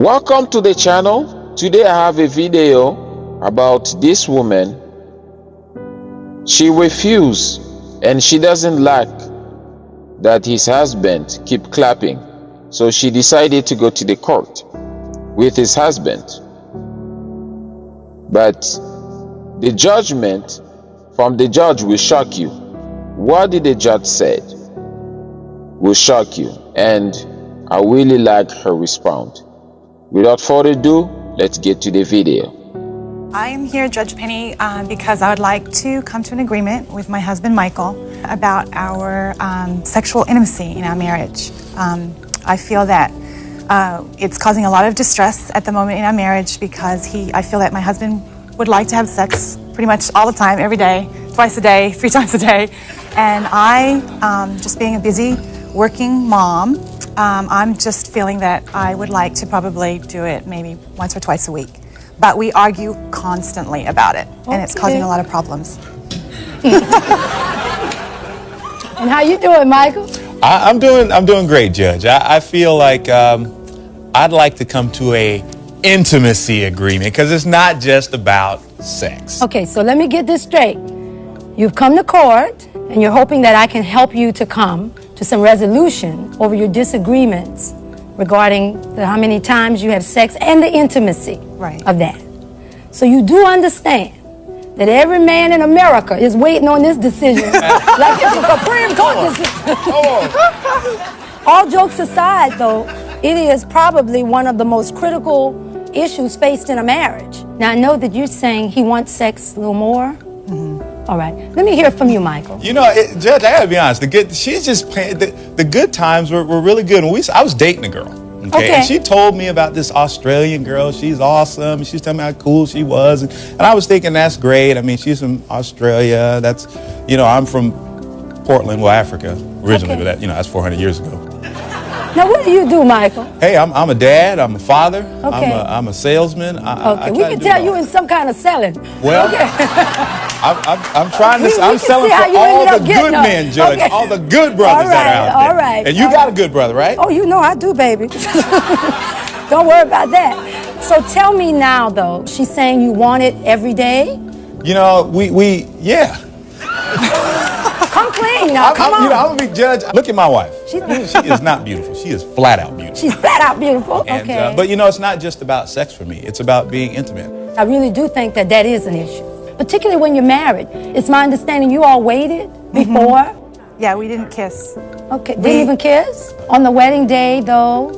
Welcome to the channel. Today I have a video about this woman. She refused and she doesn't like that his husband keep clapping, so she decided to go to the court with his husband. But the judgment from the judge will shock you. What did the judge said will shock you, and I really like her response. Without further ado, let's get to the video. I am here, Judge Penny, because I would like to come to an agreement with my husband, Michael, about our sexual intimacy in our marriage. I feel that it's causing a lot of distress at the moment in our marriage because I feel that my husband would like to have sex pretty much all the time, every day, twice a day, 3 times a day. And I, just being a busy working mom, I'm just feeling that I would like to probably do it maybe once or twice a week. But we argue constantly about it, and it's causing a lot of problems. And how you doing, Michael? I'm doing great, Judge. I feel like I'd like to come to a intimacy agreement because it's not just about sex. Okay, so let me get this straight. You've come to court, and you're hoping that I can help you to come to some resolution over your disagreements regarding how many times you have sex and the intimacy of that. So you do understand that every man in America is waiting on this decision like it's a Supreme Court decision. All jokes aside, though, it is probably one of the most critical issues faced in a marriage. Now, I know that you're saying he wants sex a little more. All right, let me hear from you, Michael. You know, Judge, I gotta be honest. The good times were really good. I was dating a girl, okay? And she told me about this Australian girl. She's awesome. She's telling me how cool she was, and I was thinking that's great. I mean, she's from Australia. That's, I'm from Portland, Africa originally, but that's 400 years ago. Now, what do you do, Michael? Hey, I'm a dad. I'm a father. I'm a salesman. I we can tell you in some kind of selling. Well, I'm trying to. I'm selling for all the good men, Judge. All the good brothers that are out there. All right. And you got a good brother, right? Oh, I do, baby. Don't worry about that. So tell me now, though. She's saying you want it every day? Yeah. Come clean now, come on. I'm a big judge. Look at my wife. She is not beautiful. She is flat out beautiful. She's flat out beautiful. And, okay. But it's not just about sex for me. It's about being intimate. I really do think that is an issue, particularly when you're married. It's my understanding you all waited before. Yeah, we didn't kiss. Okay, didn't even kiss? On the wedding day, though,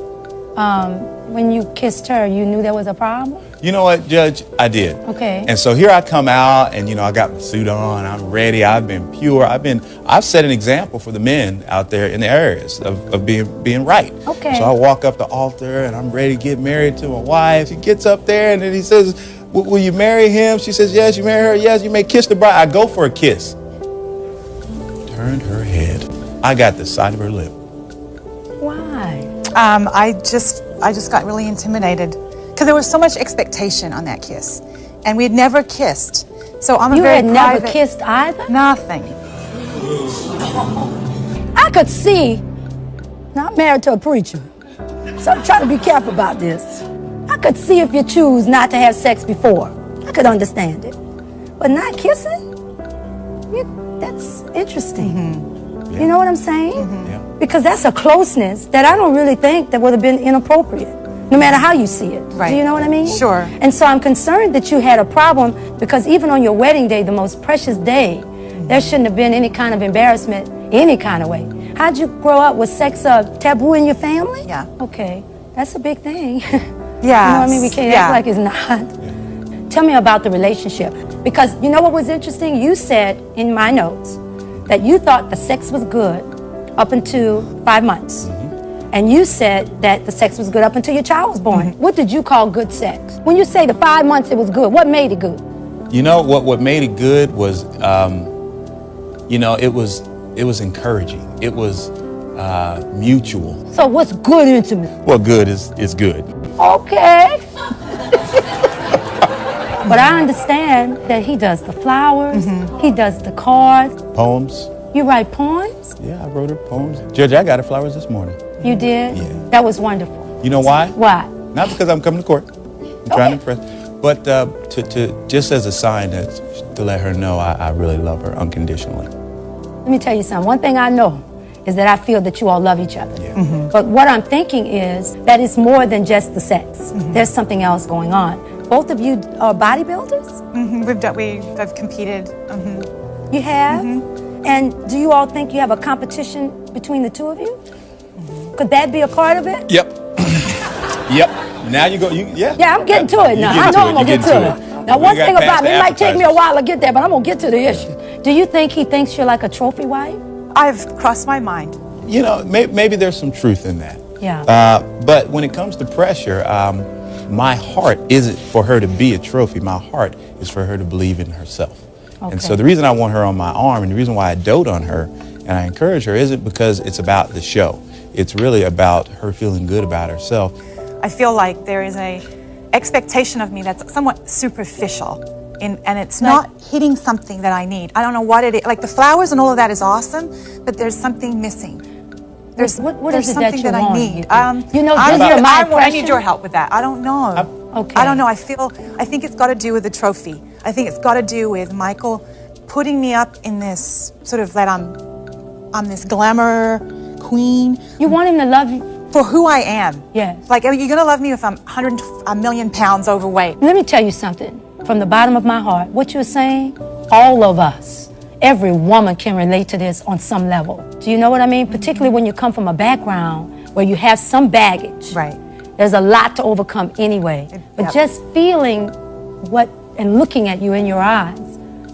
when you kissed her, you knew there was a problem? You know what, Judge? I did. Okay. And so here I come out, and I got my suit on. I'm ready. I've been pure. I've set an example for the men out there in the areas of being right. Okay. So I walk up the altar, and I'm ready to get married to my wife. He gets up there, and then he says, "Will you marry him?" She says, "Yes." "You marry her?" "Yes." "You may kiss the bride." I go for a kiss. Turned her head. I got the side of her lip. Why? I just got really intimidated because there was so much expectation on that kiss, and we had never kissed. So I'm a very private. You had never kissed either? Nothing. I could see. Now I'm married to a preacher, so I'm trying to be careful about this. I could see if you choose not to have sex before. I could understand it, but not kissing? That's interesting. Yeah. You know what I'm saying? Yeah. Because that's a closeness that I don't really think that would have been inappropriate, no matter how you see it. Right. Do you know what I mean? Sure. And so I'm concerned that you had a problem because even on your wedding day, the most precious day, there shouldn't have been any kind of embarrassment, any kind of way. How'd you grow up? Was sex a taboo in your family? Yeah. Okay, that's a big thing. Yeah. You know what I mean? We can't act like it's not. Tell me about the relationship. Because you know what was interesting? You said in my notes that you thought the sex was good up until 5 months. And you said that the sex was good up until your child was born. What did you call good sex? When you say the 5 months it was good, what made it good? What made it good was, it was encouraging. It was mutual. So what's good intimate? Well, good is good. Okay. But I understand that he does the flowers, he does the cards. Poems. You write poems? Yeah, I wrote her poems. Judge, I got her flowers this morning. You did? Yeah. That was wonderful. You know why? Why? Not because I'm coming to court. I'm trying to impress. But to just as a sign to let her know I really love her unconditionally. Let me tell you something. One thing I know is that I feel that you all love each other. Yeah. Mm-hmm. But what I'm thinking is that it's more than just the sex. Mm-hmm. There's something else going on. Both of you are bodybuilders? Mm-hmm. I've competed. Mm-hmm. You have? Mm-hmm. And do you all think you have a competition between the two of you? Mm-hmm. Could that be a part of it? Yep. Yep. Now you go. Yeah, I'm getting to it now. I know I'm going to get to it. Now, one thing about me, it might take me a while to get there, but I'm going to get to the issue. Do you think he thinks you're like a trophy wife? I've crossed my mind. You know, maybe there's some truth in that. Yeah. But when it comes to pressure, my heart isn't for her to be a trophy. My heart is for her to believe in herself. Okay. And so the reason I want her on my arm and the reason why I dote on her and I encourage her isn't because it's about the show. It's really about her feeling good about herself. I feel like there is a expectation of me that's somewhat superficial, and it's not hitting something that I need. I don't know what it is. Like the flowers and all of that is awesome, but there's something missing. There's what is it that something you that I want? need. You know, my I need your help with that. I don't know. Okay. I don't know. I think it's got to do with the trophy. I think it's got to do with Michael putting me up in this sort of that I'm this glamour queen. You want him to love you? For who I am. Yes. Like, are you going to love me if I'm a million pounds overweight? Let me tell you something. From the bottom of my heart, what you're saying, all of us, every woman can relate to this on some level. Do you know what I mean? Particularly when you come from a background where you have some baggage. Right. There's a lot to overcome anyway. But just feeling what and looking at you in your eyes,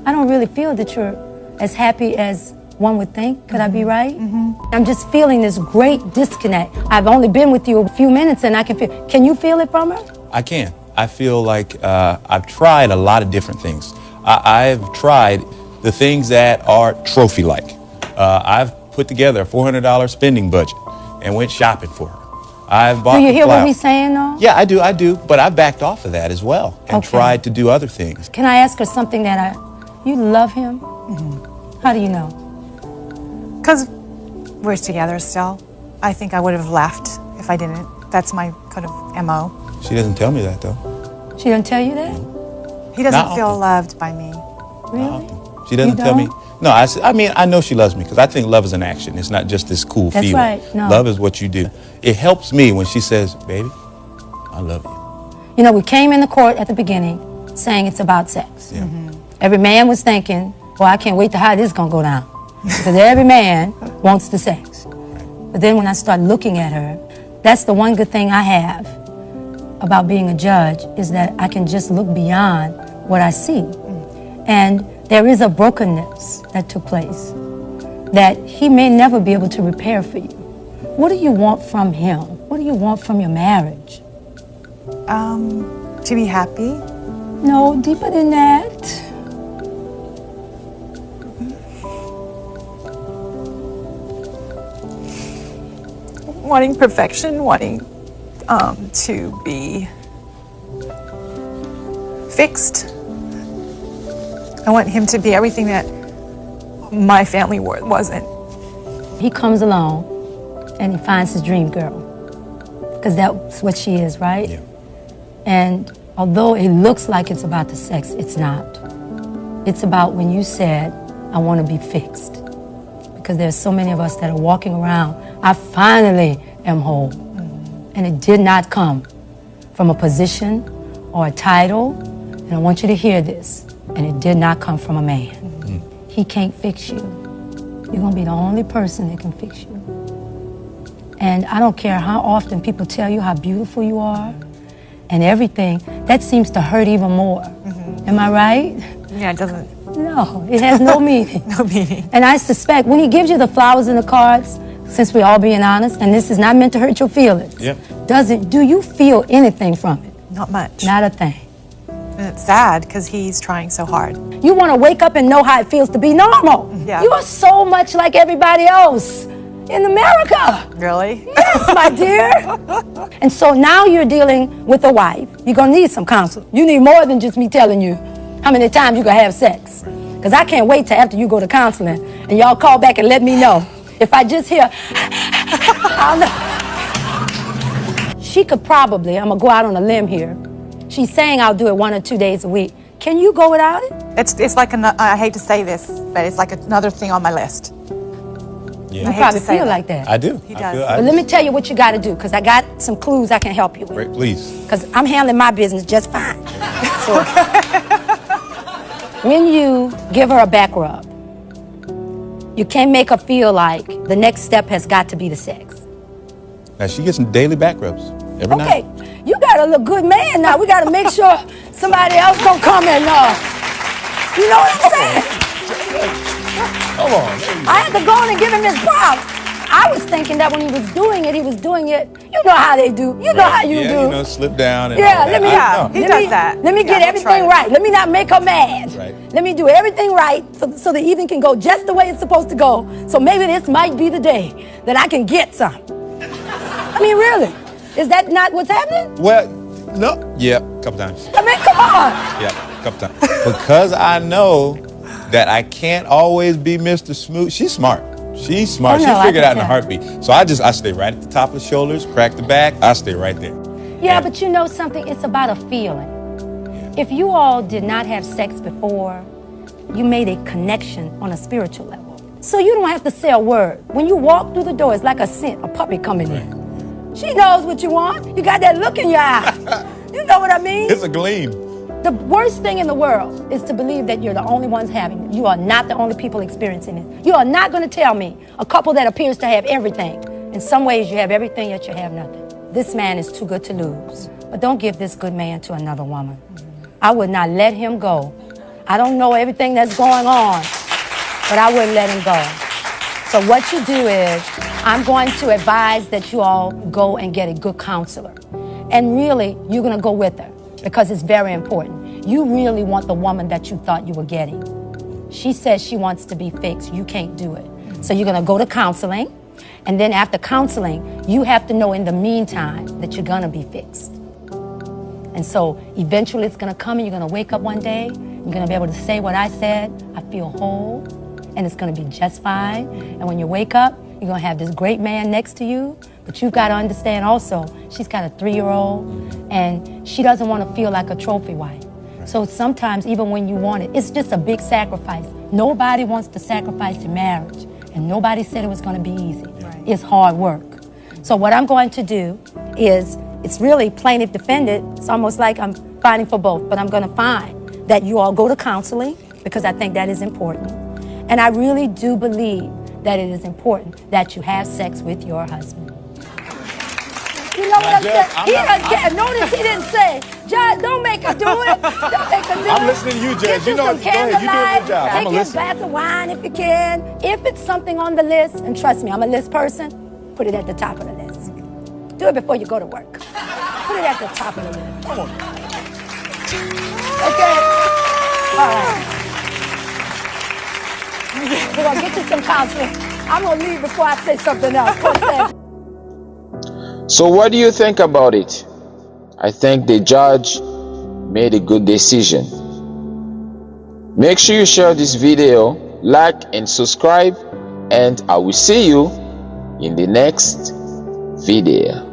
I don't really feel that you're as happy as one would think. Could I be right? Mm-hmm. I'm just feeling this great disconnect. I've only been with you a few minutes and I can feel, can you feel it from her? I can. I feel like I've tried a lot of different things. I've tried the things that are trophy-like. I've put together a $400 spending budget and went shopping for her. I've bought Do you hear what flowers. he's saying though? Yeah, I do. But I backed off of that as well and tried to do other things. Can I ask her something you love him? Mm-hmm. How do you know? Because we're together still. I think I would have left if I didn't. That's my kind of MO. She doesn't tell me that though. She didn't tell you that? He doesn't Not feel often. loved by me. Really? She doesn't You tell me. don't? No, I mean, I know she loves me because I think love is an action. It's not just this cool That's feeling. right. No. Love is what you do. It helps me when she says, baby, I love you. You know, we came in the court at the beginning saying it's about sex. Yeah. Every man was thinking, well, I can't wait to how this is going to go down. Because every man wants the sex. But then when I start looking at her, that's the one good thing I have about being a judge is that I can just look beyond what I see. And there is a brokenness that took place that he may never be able to repair for you. What do you want from him? What do you want from your marriage? To be happy. No, deeper than that. Wanting perfection, wanting to be fixed. I want him to be everything that my family wasn't. He comes along and he finds his dream girl. Because that's what she is, right? Yeah. And although it looks like it's about the sex, it's not. It's about when you said, I want to be fixed. Because there's so many of us that are walking around, I finally am whole. And it did not come from a position or a title. And I want you to hear this. And it did not come from a man. He can't fix you. You're going to be the only person that can fix you. And I don't care how often people tell you how beautiful you are and everything, that seems to hurt even more. Am I right? Yeah, it doesn't. No, it has no meaning. No meaning. And I suspect when he gives you the flowers and the cards, since we're all being honest, and this is not meant to hurt your feelings, Yeah. do you feel anything from it? Not much. Not a thing. And it's sad because he's trying so hard. You want to wake up and know how it feels to be normal. Yeah. You are so much like everybody else in America. Really? Yes, my dear. And so now you're dealing with a wife. You're going to need some counsel. You need more than just me telling you how many times you can have sex. Because I can't wait till after you go to counseling and y'all call back and let me know. If I just hear, I'll know. she could probably, I'm gonna go out on a limb here. She's saying I'll do it 1 or 2 days a week. Can you go without it? It's like, I hate to say this, but it's like another thing on my list. You probably feel like that. I do. He does. But let me tell you what you got to do, because I got some clues I can help you with. Great, please. Because I'm handling my business just fine. So, when you give her a back rub, you can't make her feel like the next step has got to be the sex. Now, she gets some daily back rubs every night. Okay, you got to look good man now. We got to make sure somebody else don't come and, you know what I'm saying? Come on. I had to go in and give him his props. I was thinking that when he was doing it, you know how they do. You know how you do. You know, slip down and Yeah, all that. He does that. Let me get everything right. Let me not make her mad. Right. Let me do everything right so the evening can go just the way it's supposed to go. So maybe this might be the day that I can get some. I mean, really. Is that not what's happening? Well, no. Yeah, a couple times. I mean, come on. Yeah, a couple times. Because I know that I can't always be Mr. Smooth. She's smart. She's smart. Oh, no, she figured it out in a tell. heartbeat. So I stay right at the top of the shoulders, crack the back. I stay right there. Yeah, but you know something? It's about a feeling. If you all did not have sex before, you made a connection on a spiritual level. So you don't have to say a word. When you walk through the door, it's like a scent, a puppy coming in. She knows what you want. You got that look in your eye. You know what I mean? It's a gleam. The worst thing in the world is to believe that you're the only ones having it. You are not the only people experiencing it. You are not going to tell me a couple that appears to have everything. In some ways, you have everything, yet you have nothing. This man is too good to lose. But don't give this good man to another woman. I would not let him go. I don't know everything that's going on, but I wouldn't let him go. So what you do is, I'm going to advise that you all go and get a good counselor. And really, you're going to go with her, because it's very important. You really want the woman that you thought you were getting. She says she wants to be fixed. You can't do it. So you're going to go to counseling. And then after counseling, you have to know in the meantime that you're going to be fixed. And so eventually it's going to come and you're going to wake up one day. You're going to be able to say what I said. I feel whole. And it's going to be just fine. And when you wake up, you're going to have this great man next to you. But you've got to understand also, she's got a 3-year-old, and she doesn't want to feel like a trophy wife. So sometimes, even when you want it, it's just a big sacrifice. Nobody wants to sacrifice in marriage, and nobody said it was going to be easy. Right. It's hard work. So what I'm going to do is, it's really plaintiff defendant. It's almost like I'm fighting for both, but I'm going to find that you all go to counseling, because I think that is important. And I really do believe that it is important that you have sex with your husband. You know what I'm saying? He doesn't care. Notice he didn't say, Judge, don't make her do it. Don't make her do it. I'm listening to you, Judge. Get You know, some go ahead. You doing your job. Take I'm you a listening. glass of wine if you can. If it's something on the list, and trust me, I'm a list person, put it at the top of the list. Do it before you go to work. Put it at the top of the list. Come on. Okay? All right. We're going to get you some counseling. I'm going to leave before I say something else. So what do you think about it? I think the judge made a good decision. Make sure you share this video, like and subscribe, and I will see you in the next video.